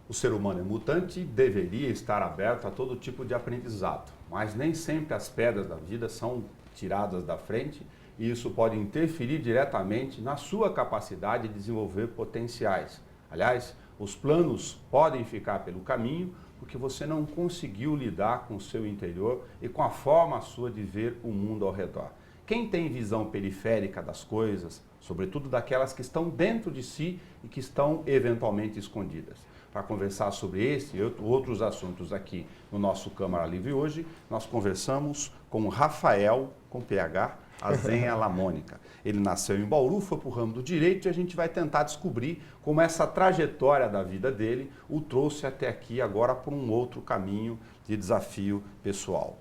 O ser humano é mutante e deveria estar aberto a todo tipo de aprendizado, mas nem sempre as pedras da vida são tiradas da frente e isso pode interferir diretamente na sua capacidade de desenvolver potenciais. Aliás, os planos podem ficar pelo caminho porque você não conseguiu lidar com o seu interior e com a forma sua de ver o mundo ao redor. Quem tem visão periférica das coisas, sobretudo daquelas que estão dentro de si e que estão eventualmente escondidas. Para conversar sobre esse e outros assuntos aqui no nosso Câmara Livre hoje, nós conversamos com Rafael, com PH, Azenha Lamônica. Ele nasceu em Bauru, foi para o ramo do direito e a gente vai tentar descobrir como essa trajetória da vida dele o trouxe até aqui agora por um outro caminho de desafio pessoal.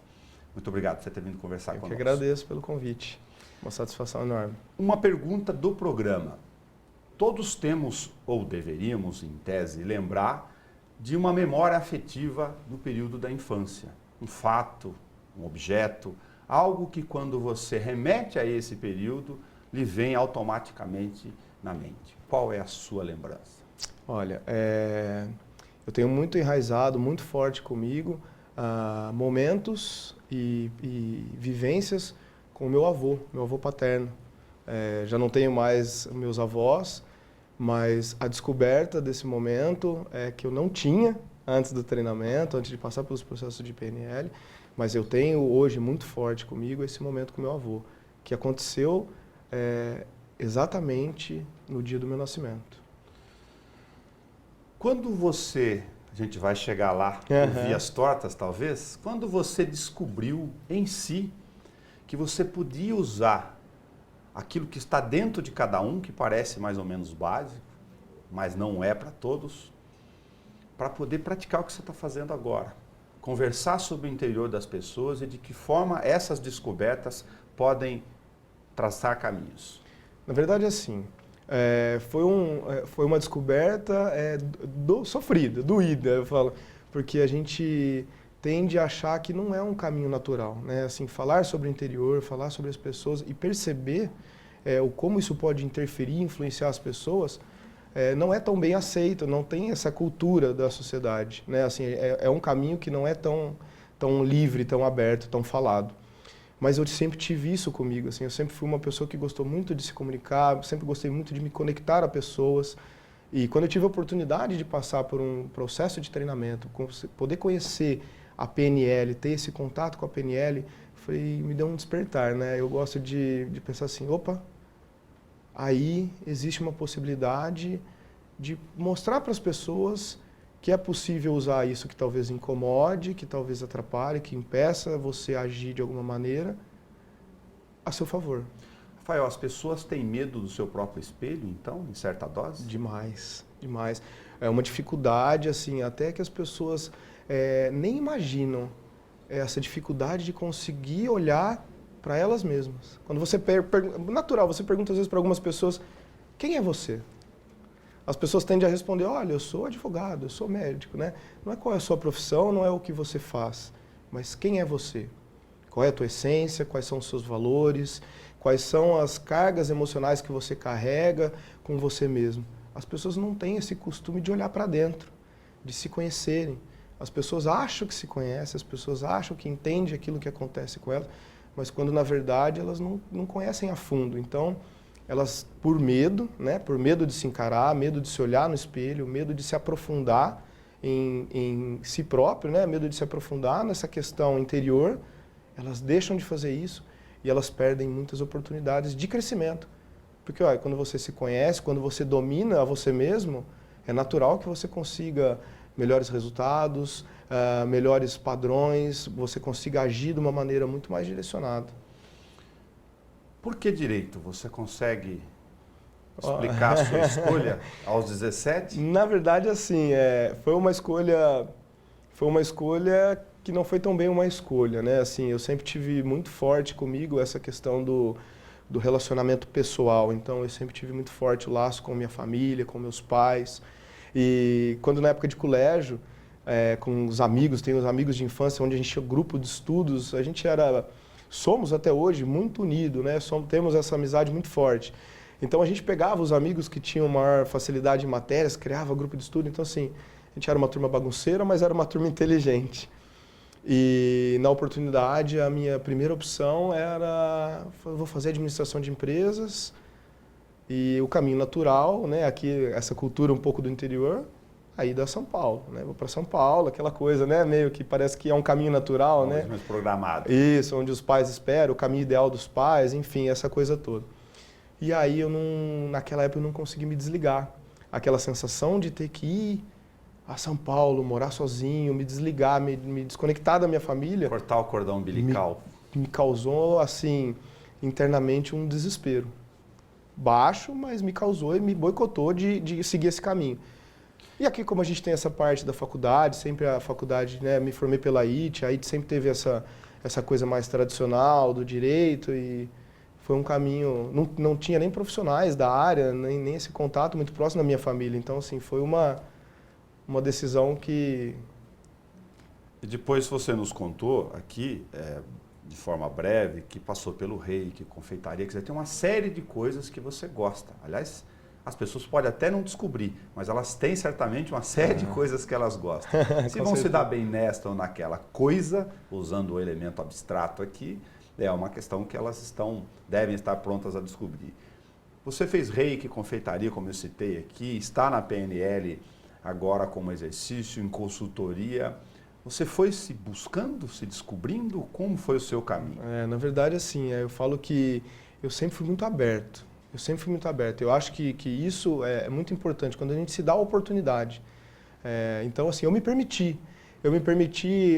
Muito obrigado por você ter vindo conversar conosco. Eu que agradeço pelo convite. Uma satisfação enorme. Uma pergunta do programa. Todos temos, ou deveríamos, em tese, lembrar de uma memória afetiva no período da infância. Um fato, um objeto, algo que quando você remete a esse período, lhe vem automaticamente na mente. Qual é a sua lembrança? Olha, eu tenho muito enraizado, muito forte comigo, momentos e vivências com o meu avô paterno. Já não tenho mais meus avós, mas a descoberta desse momento que eu não tinha antes do treinamento, antes de passar pelos processos de PNL, mas eu tenho hoje muito forte comigo esse momento com meu avô, que aconteceu exatamente no dia do meu nascimento. Quando você, a gente vai chegar lá por vias tortas talvez, quando você descobriu em si que você podia usar aquilo que está dentro de cada um, que parece mais ou menos básico, mas não é para todos, para poder praticar o que você está fazendo agora. Conversar sobre o interior das pessoas e de que forma essas descobertas podem traçar caminhos. Na verdade, assim, foi uma descoberta sofrida, doída, eu falo, porque a gente tende a achar que não é um caminho natural, né? Assim, falar sobre o interior, falar sobre as pessoas e perceber como isso pode interferir, influenciar as pessoas, não é tão bem aceito, não tem essa cultura da sociedade, né? Assim, é um caminho que não é tão livre, tão aberto, tão falado. Mas eu sempre tive isso comigo, assim, eu sempre fui uma pessoa que gostou muito de se comunicar, sempre gostei muito de me conectar a pessoas. E quando eu tive a oportunidade de passar por um processo de treinamento, poder conhecer a PNL, ter esse contato com a PNL, me deu um despertar, né? Eu gosto de pensar assim, opa, aí existe uma possibilidade de mostrar para as pessoas que é possível usar isso que talvez incomode, que talvez atrapalhe, que impeça você a agir de alguma maneira a seu favor. Rafael, as pessoas têm medo do seu próprio espelho, então, em certa dose? Demais, demais. É uma dificuldade, assim, até que as pessoas nem imaginam essa dificuldade de conseguir olhar para elas mesmas. Quando você natural, você pergunta às vezes para algumas pessoas, quem é você? As pessoas tendem a responder, olha, eu sou advogado, eu sou médico, né? Não é qual é a sua profissão, não é o que você faz, mas quem é você? Qual é a tua essência, quais são os seus valores, quais são as cargas emocionais que você carrega com você mesmo. As pessoas não têm esse costume de olhar para dentro, de se conhecerem. As pessoas acham que se conhecem, as pessoas acham que entendem aquilo que acontece com elas, mas quando na verdade elas não conhecem a fundo. Então, elas por medo, né, por medo de se encarar, medo de se olhar no espelho, medo de se aprofundar em si próprio, né, medo de se aprofundar nessa questão interior, elas deixam de fazer isso e elas perdem muitas oportunidades de crescimento. Porque olha, quando você se conhece, quando você domina a você mesmo, é natural que você consiga melhores resultados, melhores padrões, você consiga agir de uma maneira muito mais direcionada. Por que direito? Você consegue explicar a sua escolha aos 17? Na verdade, assim, foi uma escolha que não foi tão bem uma escolha, né? Assim, eu sempre tive muito forte comigo essa questão do relacionamento pessoal, então eu sempre tive muito forte o laço com minha família, com meus pais. E quando na época de colégio, com os amigos, tem os amigos de infância, onde a gente tinha grupo de estudos, a gente somos até hoje muito unidos, né? Temos essa amizade muito forte. Então a gente pegava os amigos que tinham maior facilidade em matérias, criava grupo de estudo, então assim, a gente era uma turma bagunceira, mas era uma turma inteligente. E na oportunidade, a minha primeira opção era, vou fazer administração de empresas e o caminho natural, né, aqui essa cultura um pouco do interior, aí da São Paulo, né? Vou para São Paulo, aquela coisa, né, meio que parece que é um caminho natural, né? Mais programado. Isso, onde os pais esperam, o caminho ideal dos pais, enfim, essa coisa toda. E aí naquela época eu não consegui me desligar. Aquela sensação de ter que ir a São Paulo, morar sozinho, me desligar, me desconectar da minha família. Cortar o cordão umbilical. Me causou, assim, internamente um desespero. Baixo, mas me causou e me boicotou de seguir esse caminho. E aqui, como a gente tem essa parte da faculdade, sempre a faculdade, né, me formei pela IT, a IT sempre teve essa coisa mais tradicional do direito e foi um caminho, não tinha nem profissionais da área, nem esse contato muito próximo da minha família. Então, assim, foi uma decisão que... E depois você nos contou aqui, de forma breve, que passou pelo reiki, confeitaria, quer dizer, tem uma série de coisas que você gosta. Aliás, as pessoas podem até não descobrir, mas elas têm certamente uma série de coisas que elas gostam. Se vão se dar bem nesta ou naquela coisa, usando o elemento abstrato aqui, é uma questão que elas devem estar prontas a descobrir. Você fez reiki, confeitaria, como eu citei aqui, está na PNL agora como exercício, em consultoria. Você foi se buscando, se descobrindo? Como foi o seu caminho? Na verdade, assim, eu falo que eu sempre fui muito aberto. Eu acho que isso é muito importante, quando a gente se dá a oportunidade. Então, assim, eu me permiti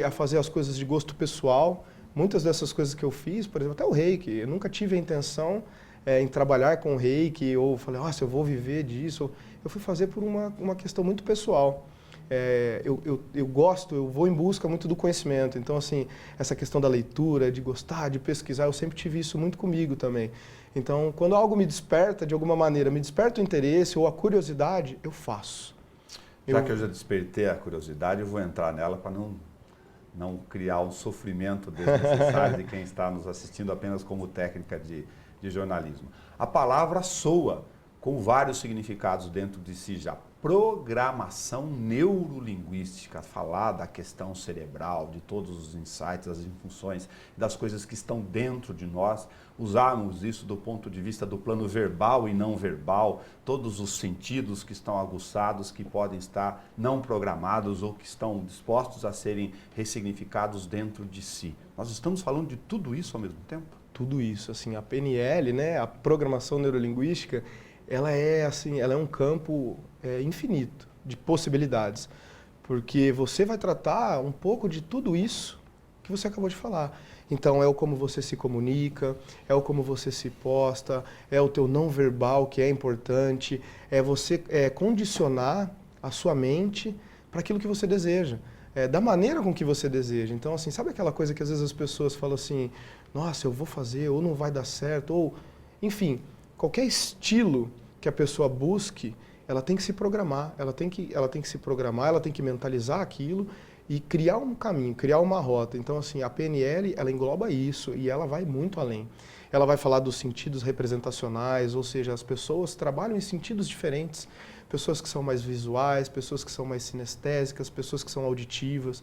a fazer as coisas de gosto pessoal. Muitas dessas coisas que eu fiz, por exemplo, até o reiki, eu nunca tive a intenção em trabalhar com o reiki, ou falei, nossa, eu vou viver disso. Eu fui fazer por uma questão muito pessoal. Eu gosto, eu vou em busca muito do conhecimento. Então, assim, essa questão da leitura, de gostar, de pesquisar, eu sempre tive isso muito comigo também. Então, quando algo me desperta, de alguma maneira, me desperta o interesse ou a curiosidade, eu faço. Já que eu já despertei a curiosidade, eu vou entrar nela para não criar um sofrimento desnecessário de quem está nos assistindo apenas como técnica de jornalismo. A palavra soa com vários significados dentro de si já. Programação neurolinguística, falar da questão cerebral, de todos os insights, as funções, das coisas que estão dentro de nós, usarmos isso do ponto de vista do plano verbal e não verbal, todos os sentidos que estão aguçados, que podem estar não programados ou que estão dispostos a serem ressignificados dentro de si. Nós estamos falando de tudo isso ao mesmo tempo? Tudo isso, assim, a PNL, né, a programação neurolinguística, ela é um campo infinito de possibilidades, porque você vai tratar um pouco de tudo isso que você acabou de falar. Então, é o como você se comunica, é o como você se posta, é o teu não verbal que é importante, é você condicionar a sua mente para aquilo que você deseja, da maneira com que você deseja. Então, assim, sabe aquela coisa que às vezes as pessoas falam assim, nossa, eu vou fazer, ou não vai dar certo, ou, enfim, qualquer estilo que a pessoa busque, ela tem que se programar, ela tem que se programar, ela tem que mentalizar aquilo e criar um caminho, criar uma rota. Então, assim, a PNL, ela engloba isso e ela vai muito além. Ela vai falar dos sentidos representacionais, ou seja, as pessoas trabalham em sentidos diferentes. Pessoas que são mais visuais, pessoas que são mais sinestésicas, pessoas que são auditivas.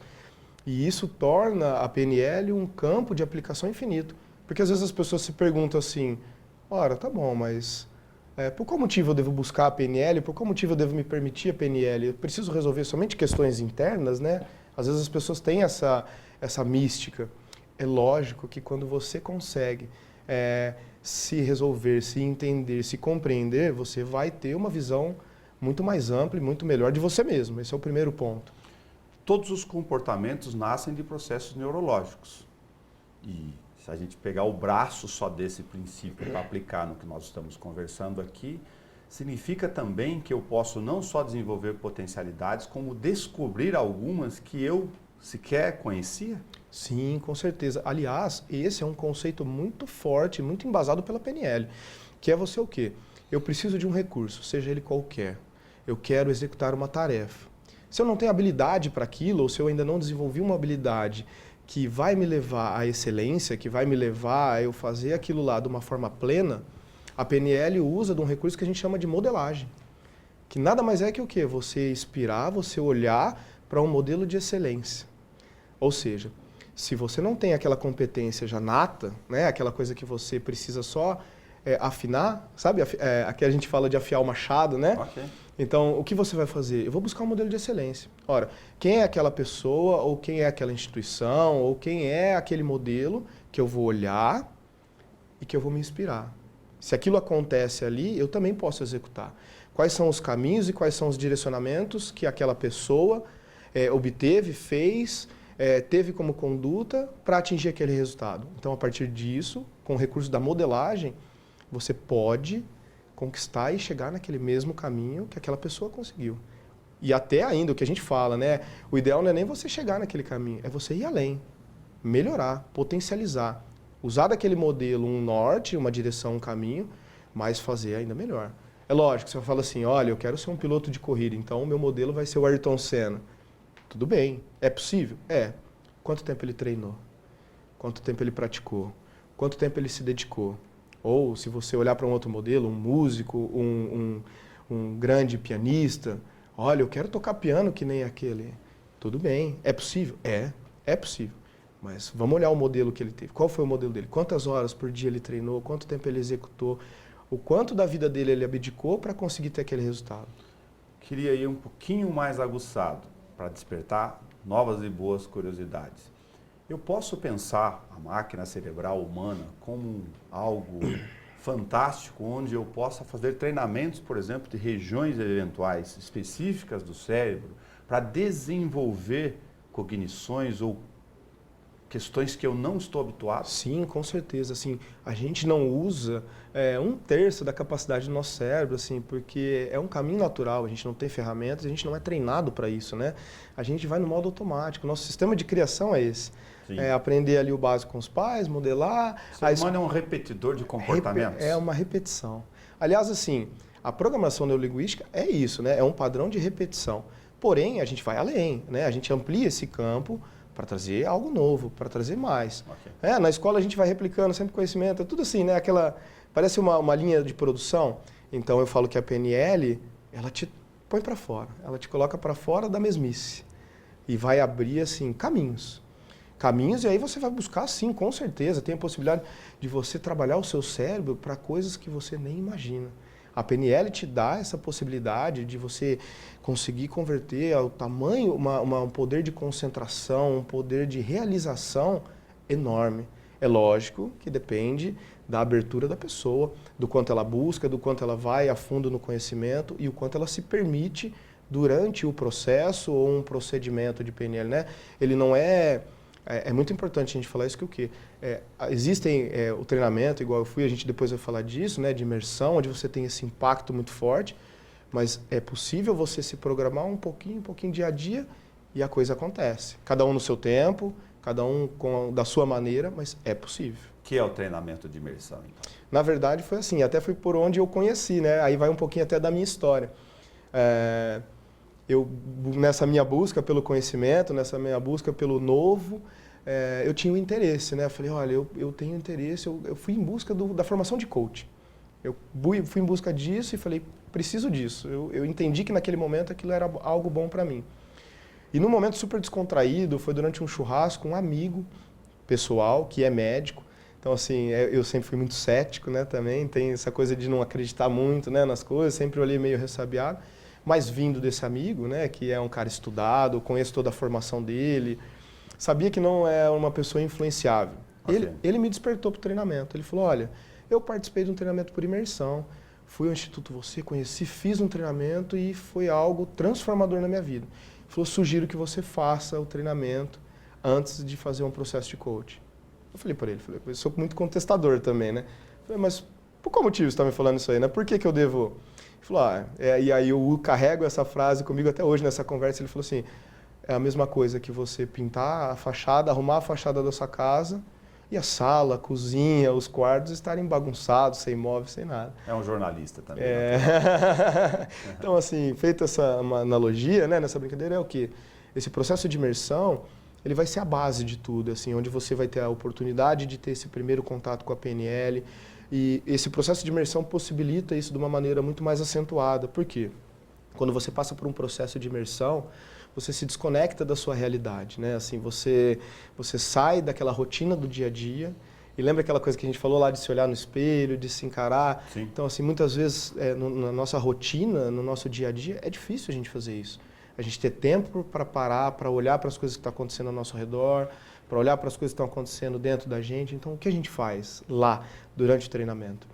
E isso torna a PNL um campo de aplicação infinito. Porque às vezes as pessoas se perguntam assim, ora, tá bom, mas por qual motivo eu devo buscar a PNL? Por qual motivo eu devo me permitir a PNL? Eu preciso resolver somente questões internas, né? Às vezes as pessoas têm essa mística. É lógico que quando você consegue se resolver, se entender, se compreender, você vai ter uma visão muito mais ampla e muito melhor de você mesmo. Esse é o primeiro ponto. Todos os comportamentos nascem de processos neurológicos. E se a gente pegar o braço só desse princípio para aplicar no que nós estamos conversando aqui, significa também que eu posso não só desenvolver potencialidades, como descobrir algumas que eu sequer conhecia? Sim, com certeza. Aliás, esse é um conceito muito forte, muito embasado pela PNL, que é você o quê? Eu preciso de um recurso, seja ele qualquer. Eu quero executar uma tarefa. Se eu não tenho habilidade para aquilo, ou se eu ainda não desenvolvi uma habilidade que vai me levar à excelência, que vai me levar a eu fazer aquilo lá de uma forma plena, a PNL usa de um recurso que a gente chama de modelagem. que nada mais é que o quê? Você inspirar, você olhar para um modelo de excelência. Ou seja, se você não tem aquela competência já nata, né, aquela coisa que você precisa só afinar, sabe? Aqui a gente fala de afiar o machado, né? Ok. Então, o que você vai fazer? Eu vou buscar um modelo de excelência. Ora, quem é aquela pessoa, ou quem é aquela instituição, ou quem é aquele modelo que eu vou olhar e que eu vou me inspirar? Se aquilo acontece ali, eu também posso executar. Quais são os caminhos e quais são os direcionamentos que aquela pessoa obteve, fez, teve como conduta para atingir aquele resultado? Então, a partir disso, com o recurso da modelagem, você pode conquistar e chegar naquele mesmo caminho que aquela pessoa conseguiu. E até ainda, o que a gente fala, né? O ideal não é nem você chegar naquele caminho, é você ir além, melhorar, potencializar. Usar daquele modelo um norte, uma direção, um caminho, mas fazer ainda melhor. É lógico, você fala assim, olha, eu quero ser um piloto de corrida, então o meu modelo vai ser o Ayrton Senna. Tudo bem, é possível? É. Quanto tempo ele treinou? Quanto tempo ele praticou? Quanto tempo ele se dedicou? Ou se você olhar para um outro modelo, um músico, um grande pianista, olha, eu quero tocar piano que nem aquele. Tudo bem, é possível? É possível. Mas vamos olhar o modelo que ele teve. Qual foi o modelo dele? Quantas horas por dia ele treinou? Quanto tempo ele executou? O quanto da vida dele ele abdicou para conseguir ter aquele resultado? Queria ir um pouquinho mais aguçado para despertar novas e boas curiosidades. Eu posso pensar a máquina cerebral humana como algo fantástico, onde eu possa fazer treinamentos, por exemplo, de regiões eventuais específicas do cérebro para desenvolver cognições ou questões que eu não estou habituado? Sim, com certeza. Assim, a gente não usa 1/3 da capacidade do nosso cérebro, assim, porque é um caminho natural. A gente não tem ferramentas, a gente não é treinado para isso, né? A gente vai no modo automático. Nosso sistema de criação é esse. Aprender ali o básico com os pais, modelar. O ser humano é um repetidor de comportamentos. É uma repetição. Aliás, assim, a programação neurolinguística é isso, né? É um padrão de repetição. Porém, a gente vai além, né? A gente amplia esse campo para trazer algo novo, para trazer mais. Okay. Na escola a gente vai replicando sempre conhecimento, é tudo assim, né? Parece uma linha de produção. Então eu falo que a PNL, ela te põe para fora, ela te coloca para fora da mesmice e vai abrir assim caminhos, e aí você vai buscar, sim, com certeza, tem a possibilidade de você trabalhar o seu cérebro para coisas que você nem imagina. A PNL te dá essa possibilidade de você conseguir converter ao tamanho, um poder de concentração, um poder de realização enorme. É lógico que depende da abertura da pessoa, do quanto ela busca, do quanto ela vai a fundo no conhecimento e o quanto ela se permite durante o processo ou um procedimento de PNL, né? Ele não é... É muito importante a gente falar isso que o quê? Existem o treinamento, igual eu fui, a gente depois vai falar disso, né, de imersão, onde você tem esse impacto muito forte, mas é possível você se programar um pouquinho dia a dia e a coisa acontece. Cada um no seu tempo, cada um da sua maneira, mas é possível. O que é o treinamento de imersão, então? Na verdade foi assim, até foi por onde eu conheci, né? Aí vai um pouquinho até da minha história. Eu, nessa minha busca pelo conhecimento, nessa minha busca pelo novo, eu tinha um interesse, né? Eu falei, olha, eu tenho interesse, eu fui em busca da formação de coach. Eu fui em busca disso e falei, preciso disso. Eu entendi que naquele momento aquilo era algo bom para mim. E num momento super descontraído, foi durante um churrasco, um amigo pessoal, que é médico. Então, assim, eu sempre fui muito cético, né, também. Tem essa coisa de não acreditar muito, né, nas coisas, sempre olhei meio ressabiado. Mas vindo desse amigo, né, que é um cara estudado, conheço toda a formação dele, sabia que não é uma pessoa influenciável. Okay. Ele me despertou para o treinamento. Ele falou, olha, eu participei de um treinamento por imersão, fui ao Instituto Você, conheci, fiz um treinamento e foi algo transformador na minha vida. Ele falou, sugiro que você faça o treinamento antes de fazer um processo de coach. Eu falei para ele, eu sou muito contestador também, né? Eu falei, mas por qual motivo você está me falando isso aí, né? Por que eu devo... Ele falou, e aí eu carrego essa frase comigo até hoje nessa conversa. Ele falou assim, é a mesma coisa que você pintar a fachada, arrumar a fachada da sua casa e a sala, a cozinha, os quartos estarem bagunçados, sem móveis, sem nada. É um jornalista também. Então, assim, feita uma analogia, né, nessa brincadeira, é o quê? Esse processo de imersão, ele vai ser a base de tudo, assim, onde você vai ter a oportunidade de ter esse primeiro contato com a PNL. E esse processo de imersão possibilita isso de uma maneira muito mais acentuada. Por quê? Quando você passa por um processo de imersão, você se desconecta da sua realidade, né? Assim, você sai daquela rotina do dia a dia e lembra aquela coisa que a gente falou lá de se olhar no espelho, de se encarar. Sim. Então, assim, muitas vezes na nossa rotina, no nosso dia a dia, é difícil a gente fazer isso. A gente ter tempo para parar, para olhar para as coisas que estão acontecendo ao nosso redor, para olhar para as coisas que estão acontecendo dentro da gente. Então, o que a gente faz lá, durante o treinamento?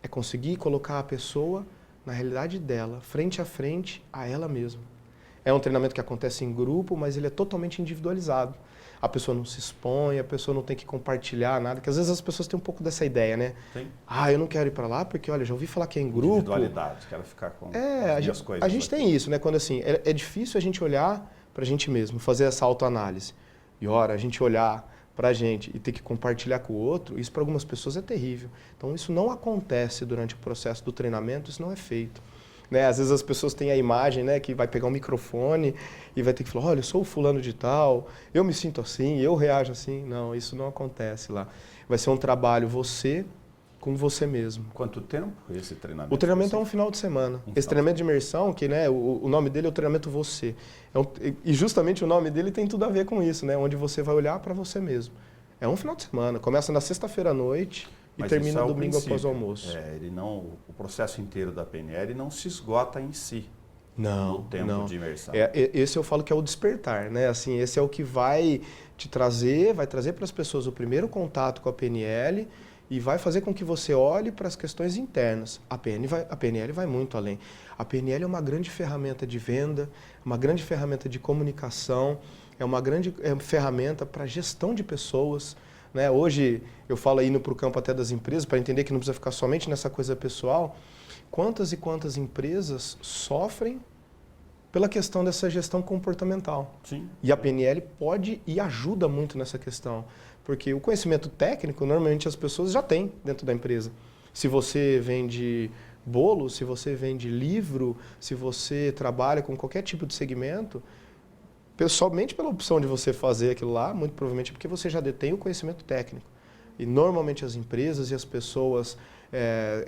É conseguir colocar a pessoa na realidade dela, frente a frente a ela mesma. É um treinamento que acontece em grupo, mas ele é totalmente individualizado. A pessoa não se expõe, a pessoa não tem que compartilhar nada, que às vezes as pessoas têm um pouco dessa ideia, né? Sim. Ah, eu não quero ir para lá porque, olha, já ouvi falar que é em grupo. Individualidade, quero ficar com as minhas coisas. A gente tem isso, né? Quando assim, é difícil a gente olhar para a gente mesmo, fazer essa autoanálise. E ora, a gente olhar para a gente e ter que compartilhar com o outro, isso para algumas pessoas é terrível. Então isso não acontece durante o processo do treinamento, isso não é feito. Né? Às vezes as pessoas têm a imagem, né, que vai pegar um microfone e vai ter que falar, olha, eu sou o fulano de tal, eu me sinto assim, eu reajo assim. Não, isso não acontece lá. Vai ser um trabalho você com você mesmo. Quanto tempo esse treinamento? O treinamento é um final de semana. Esse treinamento de imersão, que né, o nome dele é o treinamento Você. E justamente o nome dele tem tudo a ver com isso, né, onde você vai olhar para você mesmo. É um final de semana, começa na sexta-feira à noite e termina domingo após o almoço. O processo inteiro da PNL não se esgota em si. Não, no tempo de imersão. Esse eu falo que é o despertar, né? Assim, esse é o que vai te trazer, vai trazer para as pessoas o primeiro contato com a PNL e vai fazer com que você olhe para as questões internas. A PNL vai muito além. A PNL é uma grande ferramenta de venda, uma grande ferramenta de comunicação, é uma grande ferramenta para gestão de pessoas. Né? Hoje, eu falo indo para o campo até das empresas, para entender que não precisa ficar somente nessa coisa pessoal, quantas e quantas empresas sofrem pela questão dessa gestão comportamental. Sim. E a PNL pode e ajuda muito nessa questão. Porque o conhecimento técnico, normalmente as pessoas já têm dentro da empresa. Se você vende bolo, se você vende livro, se você trabalha com qualquer tipo de segmento, somente pela opção de você fazer aquilo lá, muito provavelmente é porque você já detém o conhecimento técnico. E normalmente as empresas e as pessoas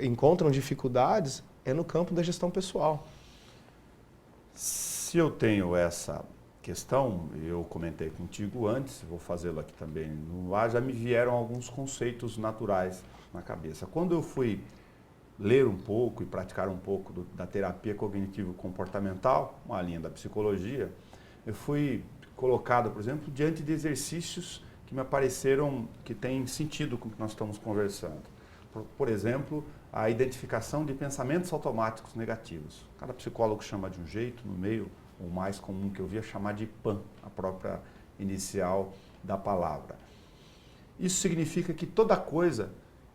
encontram dificuldades no campo da gestão pessoal. Se eu tenho essa questão, eu comentei contigo antes, vou fazê-lo aqui também no ar, já me vieram alguns conceitos naturais na cabeça. Quando eu fui ler um pouco e praticar um pouco da terapia cognitivo-comportamental, uma linha da psicologia, eu fui colocado, por exemplo, diante de exercícios que me apareceram que têm sentido com o que nós estamos conversando. Por exemplo, a identificação de pensamentos automáticos negativos. Cada psicólogo chama de um jeito, no meio, o mais comum que eu vi é chamar de PAN, a própria inicial da palavra. Isso significa que toda coisa,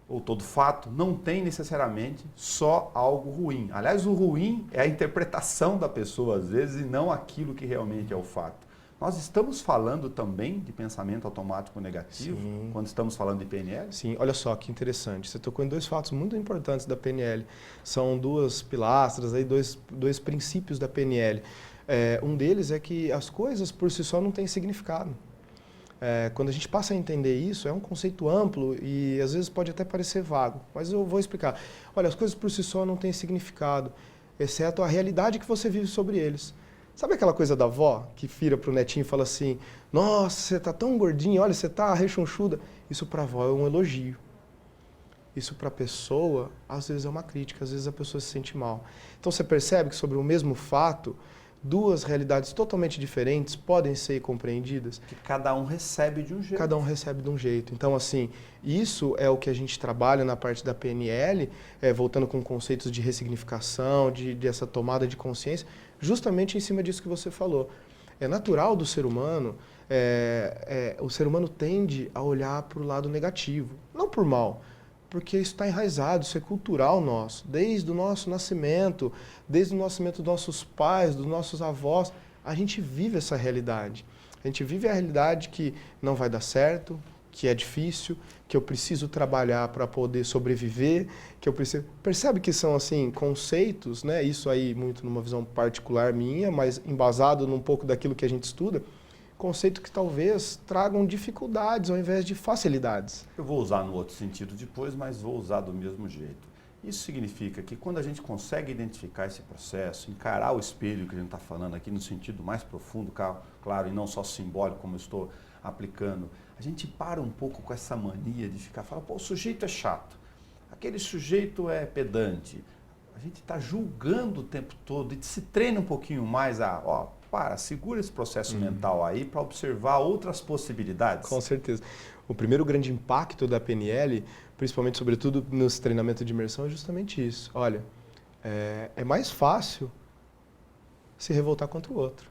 ou todo fato, não tem necessariamente só algo ruim. Aliás, o ruim é a interpretação da pessoa, às vezes, e não aquilo que realmente é o fato. Nós estamos falando também de pensamento automático negativo, sim, quando estamos falando de PNL? Sim, olha só que interessante. Você tocou em dois fatos muito importantes da PNL. São duas pilastras, aí, dois princípios da PNL. Um deles é que as coisas por si só não têm significado. Quando a gente passa a entender isso, é um conceito amplo e às vezes pode até parecer vago, mas eu vou explicar. Olha, as coisas por si só não têm significado, exceto a realidade que você vive sobre eles. Sabe aquela coisa da avó que vira para o netinho e fala assim, nossa, você está tão gordinho, olha, você está rechonchuda. Isso para a avó é um elogio. Isso para a pessoa, às vezes é uma crítica, às vezes a pessoa se sente mal. Então você percebe que sobre o mesmo fato, duas realidades totalmente diferentes podem ser compreendidas. Que cada um recebe de um jeito. Cada um recebe de um jeito. Então, assim, isso é o que a gente trabalha na parte da PNL, voltando com conceitos de ressignificação, dessa tomada de consciência, justamente em cima disso que você falou. É natural do ser humano, o ser humano tende a olhar para o lado negativo, não por mal, porque isso está enraizado, isso é cultural nosso, desde o nosso nascimento, desde o nascimento dos nossos pais, dos nossos avós, a gente vive essa realidade. A gente vive a realidade que não vai dar certo, que é difícil, que eu preciso trabalhar para poder sobreviver, que eu preciso... Percebe que são, assim, conceitos, né? Isso aí muito numa visão particular minha, mas embasado num pouco daquilo que a gente estuda, conceitos que talvez tragam dificuldades ao invés de facilidades. Eu vou usar no outro sentido depois, mas vou usar do mesmo jeito. Isso significa que quando a gente consegue identificar esse processo, encarar o espelho que a gente está falando aqui no sentido mais profundo, claro, e não só simbólico como eu estou aplicando, a gente para um pouco com essa mania de falar, pô, o sujeito é chato, aquele sujeito é pedante. A gente está julgando o tempo todo e se treina um pouquinho mais segura esse processo mental aí para observar outras possibilidades. Com certeza. O primeiro grande impacto da PNL, principalmente, sobretudo, nos treinamentos de imersão, é justamente isso. Olha, é mais fácil se revoltar contra o outro.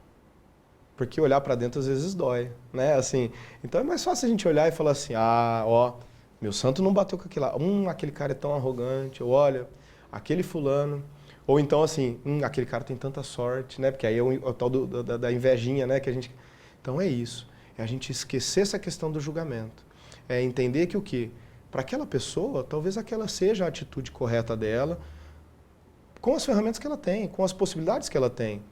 Porque olhar para dentro às vezes dói, né? Assim, então é mais fácil a gente olhar e falar assim, meu santo não bateu com aquele lá. Aquele cara é tão arrogante. Ou olha, aquele fulano. Ou então assim, aquele cara tem tanta sorte, né? Porque aí é o tal da invejinha, né? Que a gente... Então é isso. É a gente esquecer essa questão do julgamento. É entender que o quê? Para aquela pessoa, talvez aquela seja a atitude correta dela, com as ferramentas que ela tem, com as possibilidades que ela tem.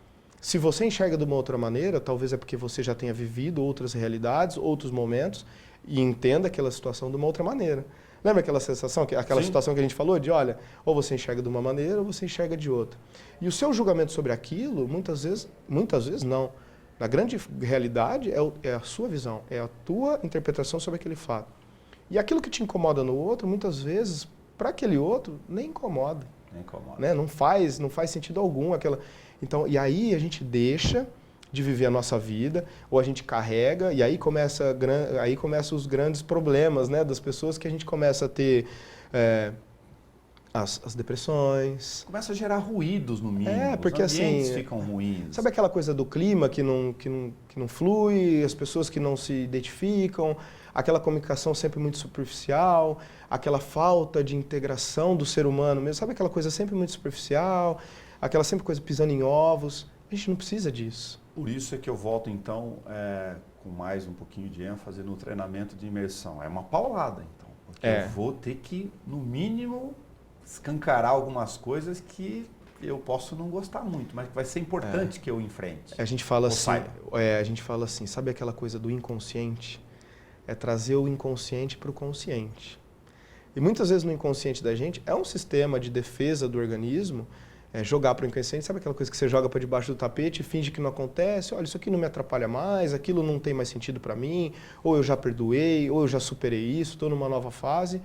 Se você enxerga de uma outra maneira, talvez é porque você já tenha vivido outras realidades, outros momentos, e entenda aquela situação de uma outra maneira. Lembra aquela sensação, aquela situação que a gente falou de, olha, ou você enxerga de uma maneira ou você enxerga de outra. E o seu julgamento sobre aquilo, muitas vezes não. Na grande realidade, é a sua visão, é a tua interpretação sobre aquele fato. E aquilo que te incomoda no outro, muitas vezes, para aquele outro, nem incomoda. Nem incomoda. Né? Não faz sentido algum. Então, e aí a gente deixa de viver a nossa vida, ou a gente carrega, e aí começa os grandes problemas, né, das pessoas, que a gente começa a ter as depressões. Começa a gerar ruídos no mínimo, porque os ambientes assim, ficam ruins. Sabe aquela coisa do clima que não flui, as pessoas que não se identificam, aquela comunicação sempre muito superficial, aquela falta de integração do ser humano mesmo, sabe aquela coisa sempre muito superficial, aquela sempre coisa pisando em ovos? A gente não precisa disso. Por isso é que eu volto, então, com mais um pouquinho de ênfase no treinamento de imersão. É uma paulada, então. Porque eu vou ter que, no mínimo, escancarar algumas coisas que eu posso não gostar muito, mas que vai ser importante que eu enfrente. A gente fala assim, sabe aquela coisa do inconsciente? É trazer o inconsciente para o consciente. E muitas vezes no inconsciente da gente é um sistema de defesa do organismo, jogar para o inconsciente, sabe aquela coisa que você joga para debaixo do tapete e finge que não acontece, olha, isso aqui não me atrapalha mais, aquilo não tem mais sentido para mim, ou eu já perdoei, ou eu já superei isso, estou numa nova fase,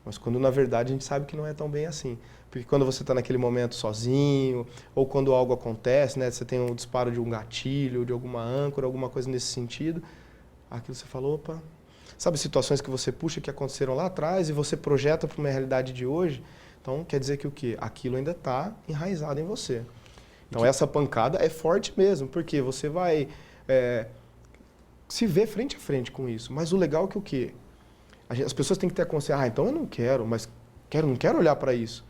mas quando na verdade a gente sabe que não é tão bem assim. Porque quando você está naquele momento sozinho, ou quando algo acontece, né, você tem um disparo de um gatilho, de alguma âncora, alguma coisa nesse sentido, aquilo você fala, opa, sabe situações que você puxa que aconteceram lá atrás e você projeta para uma realidade de hoje? Então, quer dizer que o quê? Aquilo ainda está enraizado em você. Então, essa pancada é forte mesmo, porque você vai se ver frente a frente com isso. Mas o legal é que o quê? As pessoas têm que ter a consciência, então eu não quero, mas não quero olhar para isso.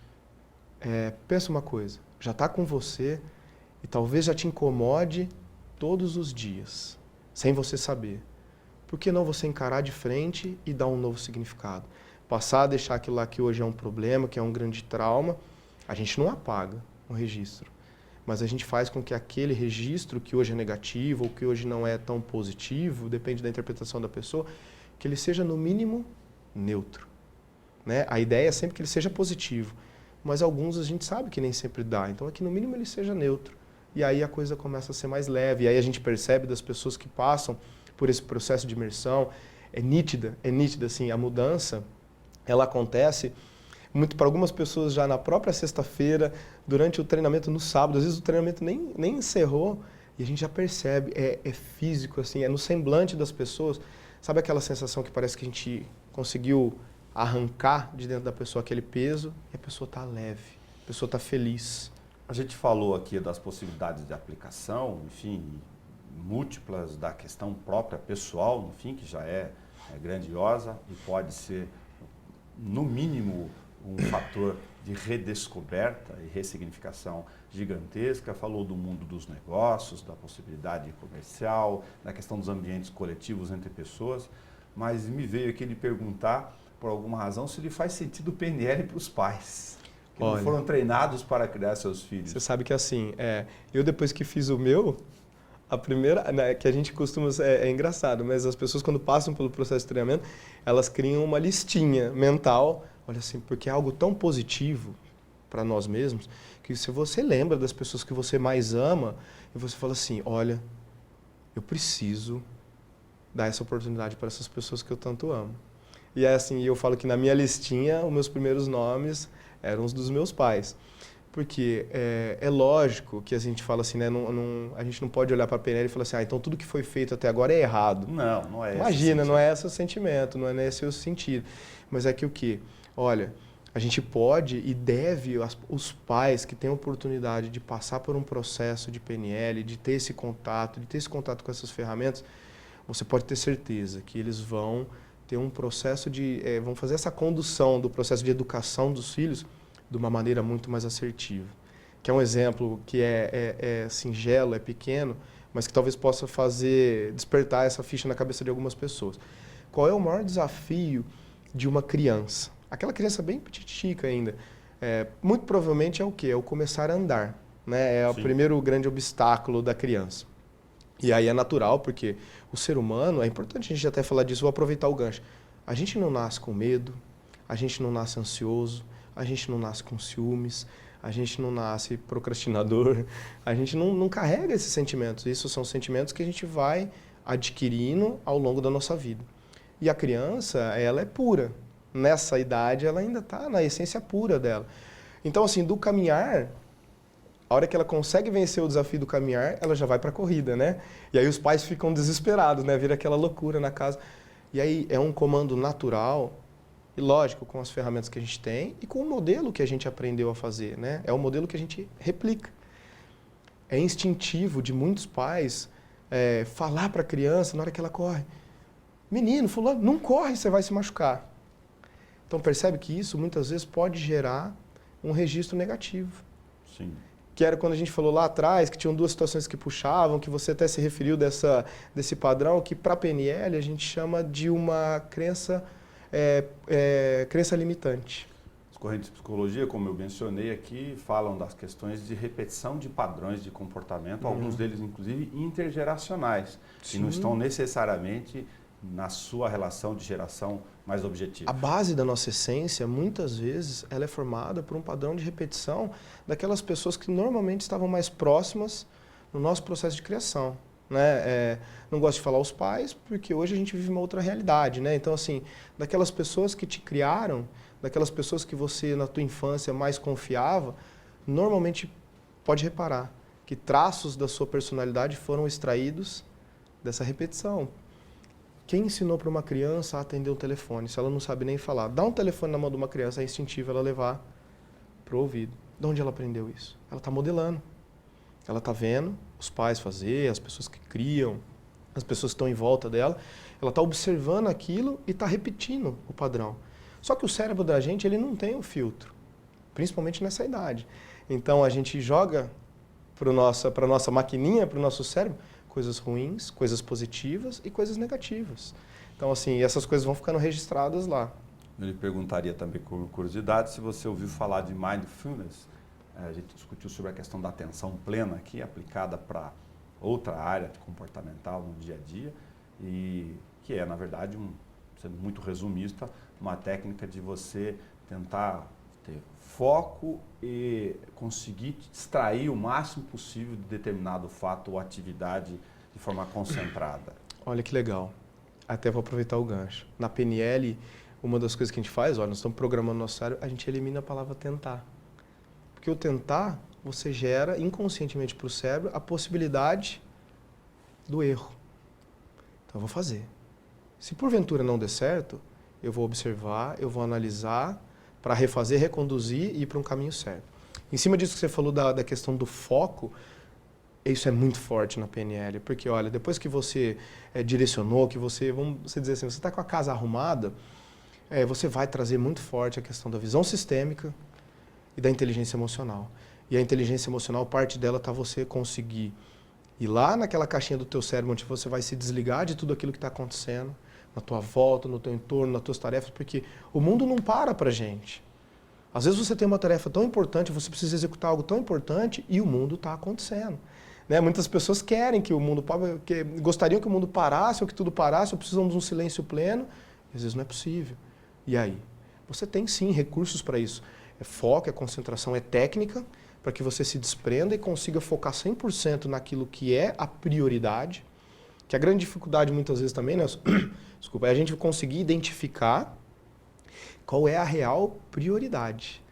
Pensa uma coisa, já está com você e talvez já te incomode todos os dias, sem você saber. Por que não você encarar de frente e dar um novo significado? Passar a deixar aquilo lá que hoje é um problema, que é um grande trauma, a gente não apaga um registro, mas a gente faz com que aquele registro que hoje é negativo ou que hoje não é tão positivo, depende da interpretação da pessoa, que ele seja no mínimo neutro. Né? A ideia é sempre que ele seja positivo, mas alguns a gente sabe que nem sempre dá, então é que no mínimo ele seja neutro. E aí a coisa começa a ser mais leve, e aí a gente percebe das pessoas que passam por esse processo de imersão, é nítida assim, a mudança, ela acontece muito para algumas pessoas já na própria sexta-feira, durante o treinamento no sábado, às vezes o treinamento nem encerrou e a gente já percebe, é físico, assim, é no semblante das pessoas. Sabe aquela sensação que parece que a gente conseguiu arrancar de dentro da pessoa aquele peso e a pessoa está leve, a pessoa está feliz. A gente falou aqui das possibilidades de aplicação, enfim, múltiplas da questão própria pessoal, enfim, que já é grandiosa e pode ser, no mínimo, um fator de redescoberta e ressignificação gigantesca. Falou do mundo dos negócios, da possibilidade comercial, da questão dos ambientes coletivos entre pessoas, mas me veio aqui de perguntar, por alguma razão, se lhe faz sentido o PNL para os pais, que não foram treinados para criar seus filhos. Você sabe que assim, eu depois que fiz o meu, a primeira, né, que a gente costuma, é engraçado, mas as pessoas quando passam pelo processo de treinamento, elas criam uma listinha mental, Olha assim, porque é algo tão positivo para nós mesmos, que se você lembra das pessoas que você mais ama, e você fala assim, olha, eu preciso dar essa oportunidade para essas pessoas que eu tanto amo. E é assim, eu falo que na minha listinha, os meus primeiros nomes eram os dos meus pais. Porque é lógico que a gente fala assim, né? A gente não pode olhar para a PNL e falar assim, então tudo que foi feito até agora é errado. Não é esse. Imagina, não é esse o sentimento, não é esse o sentido. Mas é que o quê? Olha, a gente pode e deve, os pais que têm a oportunidade de passar por um processo de PNL, de ter esse contato com essas ferramentas, você pode ter certeza que eles vão ter um processo vão fazer essa condução do processo de educação dos filhos de uma maneira muito mais assertiva. Que é um exemplo que é singelo, é pequeno, mas que talvez possa despertar essa ficha na cabeça de algumas pessoas. Qual é o maior desafio de uma criança? Aquela criança bem petitica ainda. Muito provavelmente é o quê? É o começar a andar. Né? É o primeiro grande obstáculo da criança. E aí é natural, porque o ser humano, é importante a gente até falar disso, vou aproveitar o gancho. A gente não nasce com medo, a gente não nasce ansioso, a gente não nasce com ciúmes, a gente não nasce procrastinador, a gente não carrega esses sentimentos. Isso são sentimentos que a gente vai adquirindo ao longo da nossa vida. E a criança, ela é pura. Nessa idade, ela ainda está na essência pura dela. Então, assim, do caminhar, a hora que ela consegue vencer o desafio do caminhar, ela já vai para a corrida, né? E aí os pais ficam desesperados, né? Vira aquela loucura na casa. E aí é um comando natural, e lógico, com as ferramentas que a gente tem e com o modelo que a gente aprendeu a fazer, né? É o modelo que a gente replica. É instintivo de muitos pais falar para a criança na hora que ela corre. Menino, fulano, não corre, você vai se machucar. Então percebe que isso muitas vezes pode gerar um registro negativo. Sim. Que era quando a gente falou lá atrás, que tinham duas situações que puxavam, que você até se referiu desse padrão, que para a PNL a gente chama de uma crença limitante. As correntes de psicologia, como eu mencionei aqui, falam das questões de repetição de padrões de comportamento, alguns deles inclusive intergeracionais, que não estão necessariamente na sua relação de geração mais objetiva. A base da nossa essência, muitas vezes, ela é formada por um padrão de repetição daquelas pessoas que normalmente estavam mais próximas no nosso processo de criação. Né? Não gosto de falar os pais, porque hoje a gente vive uma outra realidade. Né? Então, assim, daquelas pessoas que te criaram, daquelas pessoas que você, na tua infância, mais confiava, normalmente pode reparar que traços da sua personalidade foram extraídos dessa repetição. Quem ensinou para uma criança a atender o telefone, se ela não sabe nem falar? Dá um telefone na mão de uma criança, é instintivo ela levar para o ouvido. De onde ela aprendeu isso? Ela está modelando. Ela está vendo os pais fazer, as pessoas que criam, as pessoas que estão em volta dela. Ela está observando aquilo e está repetindo o padrão. Só que o cérebro da gente, ele não tem o filtro, principalmente nessa idade. Então a gente joga para a nossa maquininha, para o nosso cérebro, coisas ruins, coisas positivas e coisas negativas. Então, assim, essas coisas vão ficando registradas lá. Eu lhe perguntaria também, por curiosidade, se você ouviu falar de mindfulness. A gente discutiu sobre a questão da atenção plena aqui, aplicada para outra área comportamental no dia a dia, e que é, na verdade, sendo muito resumista, uma técnica de você tentar ter foco e conseguir extrair o máximo possível de determinado fato ou atividade de forma concentrada. Olha que legal. Até vou aproveitar o gancho. Na PNL, uma das coisas que a gente faz, olha, nós estamos programando nosso cérebro, a gente elimina a palavra tentar. Porque o tentar, você gera inconscientemente para o cérebro a possibilidade do erro. Então eu vou fazer. Se porventura não der certo, eu vou observar, eu vou analisar, para refazer, reconduzir e ir para um caminho certo. Em cima disso que você falou da questão do foco, isso é muito forte na PNL, porque olha, depois que você direcionou, que vamos dizer assim, você está com a casa arrumada, você vai trazer muito forte a questão da visão sistêmica e da inteligência emocional. E a inteligência emocional, parte dela está você conseguir ir lá naquela caixinha do teu cérebro, onde você vai se desligar de tudo aquilo que está acontecendo, na tua volta, no teu entorno, nas tuas tarefas, porque o mundo não para pra gente. Às vezes você tem uma tarefa tão importante, você precisa executar algo tão importante e o mundo está acontecendo. Né? Muitas pessoas querem que o mundo, gostariam que o mundo parasse ou que tudo parasse, ou precisam de um silêncio pleno, e às vezes não é possível. E aí? Você tem sim recursos para isso. É foco, é concentração, é técnica, para que você se desprenda e consiga focar 100% naquilo que é a prioridade. Que a grande dificuldade muitas vezes também, né, desculpa, é a gente conseguir identificar qual é a real prioridade.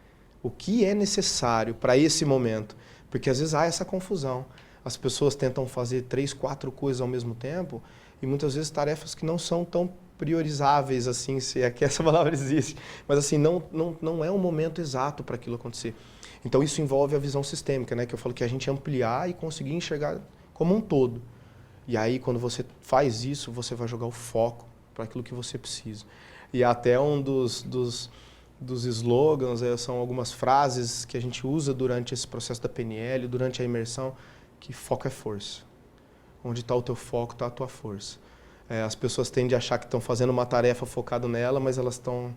O que é necessário para esse momento. Porque às vezes há essa confusão. As pessoas tentam fazer 3, 4 coisas ao mesmo tempo e muitas vezes tarefas que não são tão priorizáveis, assim, se é que essa palavra existe. Mas assim, não é um momento exato para aquilo acontecer. Então isso envolve a visão sistêmica, né? Que eu falo que a gente ampliar e conseguir enxergar como um todo. E aí, quando você faz isso, você vai jogar o foco para aquilo que você precisa. E até um dos slogans, são algumas frases que a gente usa durante esse processo da PNL, durante a imersão, que foco é força. Onde está o teu foco, está a tua força. As pessoas tendem a achar que estão fazendo uma tarefa focada nela, mas elas estão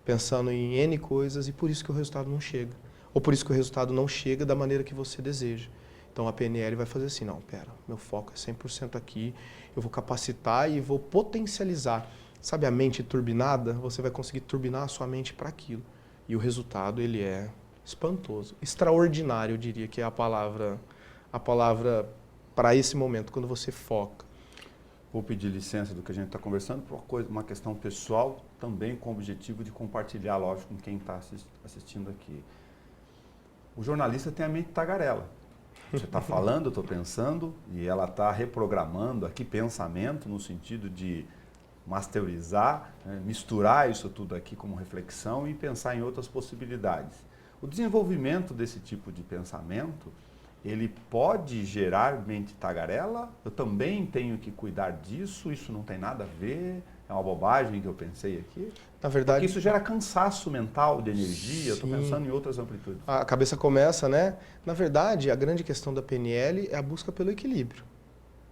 pensando em N coisas e por isso que o resultado não chega. Ou por isso que o resultado não chega da maneira que você deseja. Então a PNL vai fazer assim, não, pera, meu foco é 100% aqui, eu vou capacitar e vou potencializar. Sabe a mente turbinada? Você vai conseguir turbinar a sua mente para aquilo. E o resultado, ele é espantoso. Extraordinário, eu diria que é a palavra para esse momento, quando você foca. Vou pedir licença do que a gente está conversando por uma questão pessoal, também com o objetivo de compartilhar, lógico, com quem está assistindo aqui. O jornalista tem a mente tagarela. Você está falando, eu estou pensando, e ela está reprogramando aqui pensamento no sentido de masterizar, né, misturar isso tudo aqui como reflexão e pensar em outras possibilidades. O desenvolvimento desse tipo de pensamento, ele pode gerar mente tagarela? Eu também tenho que cuidar disso? Isso não tem nada a ver? É uma bobagem que eu pensei aqui? Na verdade, porque isso gera cansaço mental, de energia. Eu estou pensando em outras amplitudes. A cabeça começa, né? Na verdade, a grande questão da PNL é a busca pelo equilíbrio.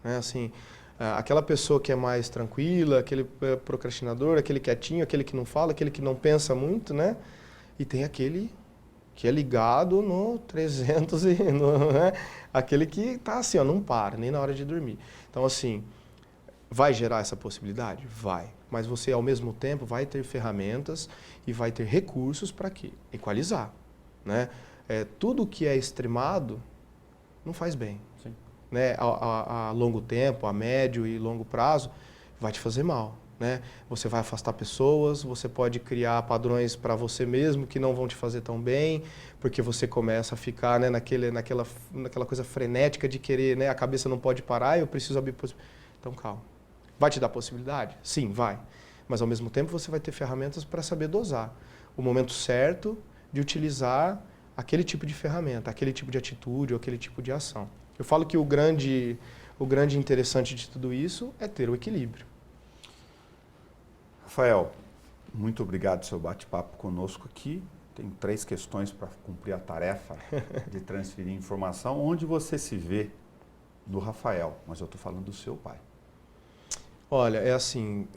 Né? Assim, aquela pessoa que é mais tranquila, aquele procrastinador, aquele quietinho, aquele que não fala, aquele que não pensa muito, né? E tem aquele que é ligado no 300 né? Aquele que está assim, ó, não para, nem na hora de dormir. Então, assim, vai gerar essa possibilidade? Vai. Mas você, ao mesmo tempo, vai ter ferramentas e vai ter recursos para quê? Equalizar. Né? Tudo que é extremado não faz bem. Sim. Né? A longo tempo, a médio e longo prazo, vai te fazer mal. Né? Você vai afastar pessoas, você pode criar padrões para você mesmo que não vão te fazer tão bem, porque você começa a ficar, né, naquela coisa frenética de querer, né, a cabeça não pode parar, eu preciso abrir... Então, calma. Vai te dar possibilidade? Sim, vai. Mas, ao mesmo tempo, você vai ter ferramentas para saber dosar o momento certo de utilizar aquele tipo de ferramenta, aquele tipo de atitude ou aquele tipo de ação. Eu falo que o grande interessante de tudo isso é ter o equilíbrio. Rafael, muito obrigado pelo seu bate-papo conosco aqui. Tem 3 questões para cumprir a tarefa de transferir informação. Onde você se vê do Rafael? Mas eu estou falando do seu pai. Olha, é assim,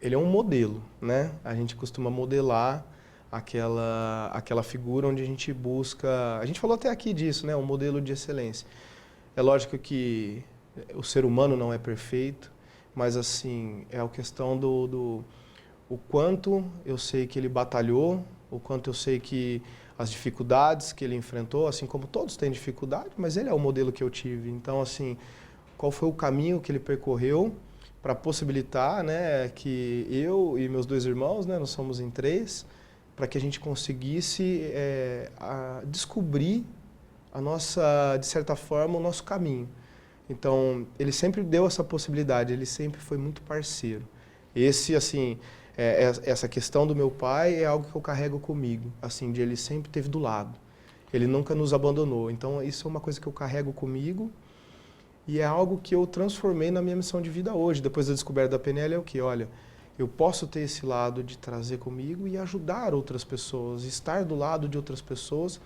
ele é um modelo, né? A gente costuma modelar aquela figura onde a gente busca... A gente falou até aqui disso, né? Um modelo de excelência. É lógico que o ser humano não é perfeito, mas assim, é a questão o quanto eu sei que ele batalhou, o quanto eu sei que as dificuldades que ele enfrentou, assim como todos têm dificuldade, mas ele é o modelo que eu tive. Então, assim, qual foi o caminho que ele percorreu para possibilitar, né, que eu e meus 2 irmãos, né, nós somos em 3, para que a gente conseguisse descobrir de certa forma, o nosso caminho. Então, ele sempre deu essa possibilidade, ele sempre foi muito parceiro. Essa questão do meu pai é algo que eu carrego comigo, assim, de ele sempre esteve do lado. Ele nunca nos abandonou. Então, isso é uma coisa que eu carrego comigo e é algo que eu transformei na minha missão de vida hoje. Depois da descoberta da PNL é o que? Olha, eu posso ter esse lado de trazer comigo e ajudar outras pessoas, estar do lado de outras pessoas,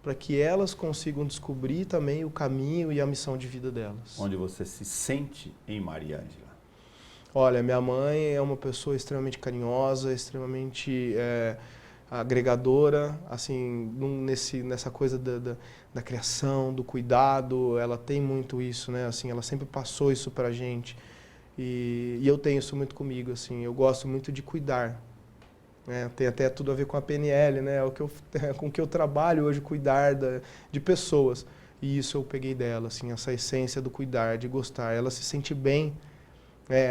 para que elas consigam descobrir também o caminho e a missão de vida delas. Onde você se sente em Maria Ângela? Olha, minha mãe é uma pessoa extremamente carinhosa, extremamente agregadora, assim, nessa coisa da criação, do cuidado, ela tem muito isso, né? Assim, ela sempre passou isso pra gente e eu tenho isso muito comigo, assim, eu gosto muito de cuidar. Tem até tudo a ver com a PNL, né? Com o que eu trabalho hoje, cuidar de pessoas. E isso eu peguei dela, assim, essa essência do cuidar, de gostar. Ela se sente bem,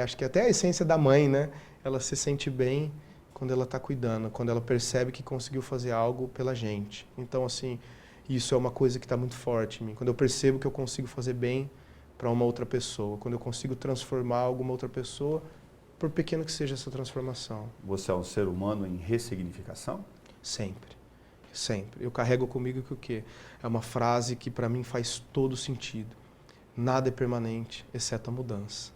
acho que até a essência da mãe, né? Ela se sente bem quando ela está cuidando, quando ela percebe que conseguiu fazer algo pela gente. Então, assim, isso é uma coisa que está muito forte em mim. Quando eu percebo que eu consigo fazer bem para uma outra pessoa, quando eu consigo transformar alguma outra pessoa, por pequeno que seja essa transformação. Você é um ser humano em ressignificação? Sempre. Sempre. Eu carrego comigo que o quê? É uma frase que para mim faz todo sentido. Nada é permanente, exceto a mudança.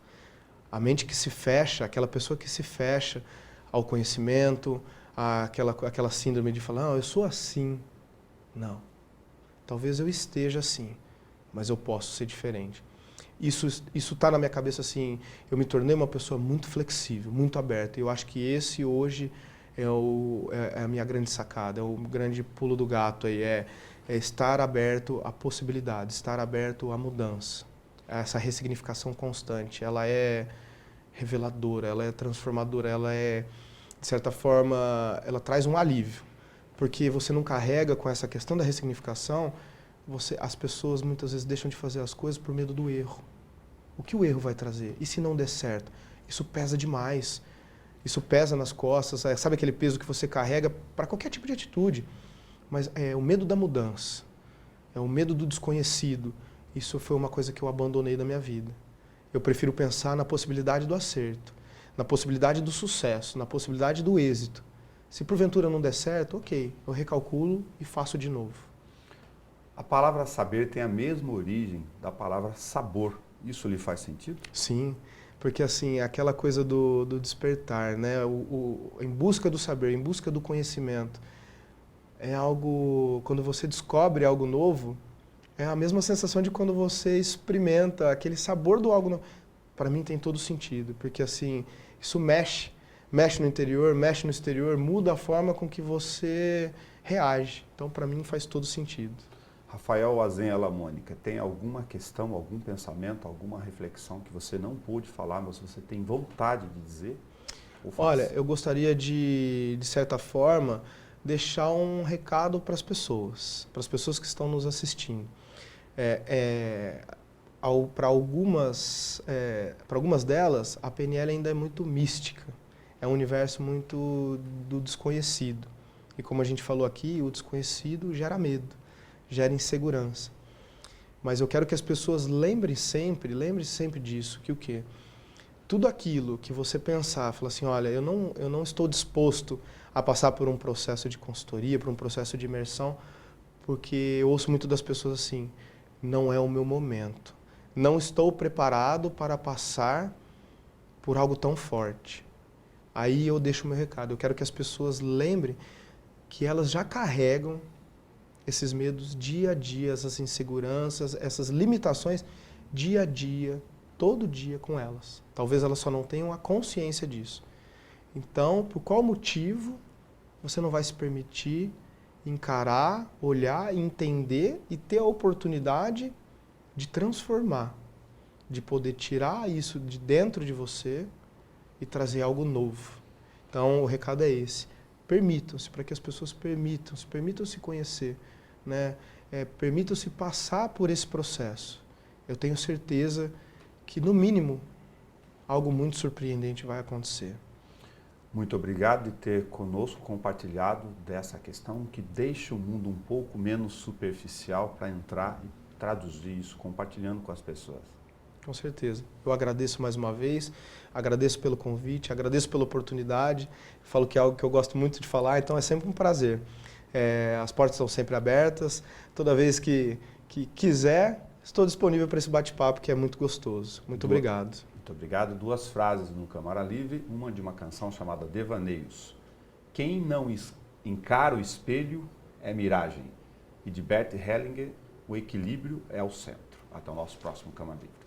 A mente que se fecha, aquela pessoa que se fecha ao conhecimento, aquela síndrome de falar, não, eu sou assim. Não. Talvez eu esteja assim, mas eu posso ser diferente. Isso está na minha cabeça assim, eu me tornei uma pessoa muito flexível, muito aberta. Eu acho que esse hoje é a minha grande sacada, é o grande pulo do gato aí, é estar aberto à possibilidade, estar aberto à mudança. Essa ressignificação constante, ela é reveladora, ela é transformadora, ela é, de certa forma, ela traz um alívio. Porque você não carrega com essa questão da ressignificação, as pessoas muitas vezes deixam de fazer as coisas por medo do erro. O que o erro vai trazer? E se não der certo? Isso pesa demais. Isso pesa nas costas. Sabe aquele peso que você carrega para qualquer tipo de atitude? Mas é o medo da mudança. É o medo do desconhecido. Isso foi uma coisa que eu abandonei da minha vida. Eu prefiro pensar na possibilidade do acerto, na possibilidade do sucesso, na possibilidade do êxito. Se porventura não der certo, ok, eu recalculo e faço de novo. A palavra saber tem a mesma origem da palavra sabor. Isso lhe faz sentido? Sim, porque assim, aquela coisa do despertar, né? Em busca do saber, em busca do conhecimento, é algo, quando você descobre algo novo, é a mesma sensação de quando você experimenta aquele sabor do algo novo. Para mim tem todo sentido, porque assim, isso mexe no interior, mexe no exterior, muda a forma com que você reage. Então, para mim faz todo sentido. Rafael Azenha Mônica, tem alguma questão, algum pensamento, alguma reflexão que você não pôde falar, mas você tem vontade de dizer? Olha, eu gostaria de certa forma, deixar um recado para as pessoas que estão nos assistindo. Para algumas delas, a PNL ainda é muito mística. É um universo muito do desconhecido. E como a gente falou aqui, o desconhecido gera medo, gera insegurança. Mas eu quero que as pessoas lembrem sempre disso, que o quê? Tudo aquilo que você pensar, falar assim, olha, eu não estou disposto a passar por um processo de consultoria, por um processo de imersão, porque eu ouço muito das pessoas assim, não é o meu momento. Não estou preparado para passar por algo tão forte. Aí eu deixo o meu recado. Eu quero que as pessoas lembrem que elas já carregam esses medos dia a dia, essas inseguranças, essas limitações dia a dia, todo dia com elas. Talvez elas só não tenham a consciência disso. Então, por qual motivo você não vai se permitir encarar, olhar, entender e ter a oportunidade de transformar, de poder tirar isso de dentro de você e trazer algo novo. Então, o recado é esse. Permitam-se, para que as pessoas permitam-se conhecer, né? Permitam-se passar por esse processo. Eu tenho certeza que, no mínimo, algo muito surpreendente vai acontecer. Muito obrigado de ter conosco compartilhado dessa questão que deixa o mundo um pouco menos superficial para entrar e traduzir isso, compartilhando com as pessoas. Com certeza. Eu agradeço mais uma vez, agradeço pelo convite, agradeço pela oportunidade. Falo que é algo que eu gosto muito de falar, então é sempre um prazer. As portas estão sempre abertas. Toda vez que quiser, estou disponível para esse bate-papo que é muito gostoso. Muito obrigado. Muito obrigado. 2 frases no Câmara Livre, uma de uma canção chamada Devaneios. Quem não encara o espelho é miragem. E de Bert Hellinger, o equilíbrio é o centro. Até o nosso próximo Câmara Livre.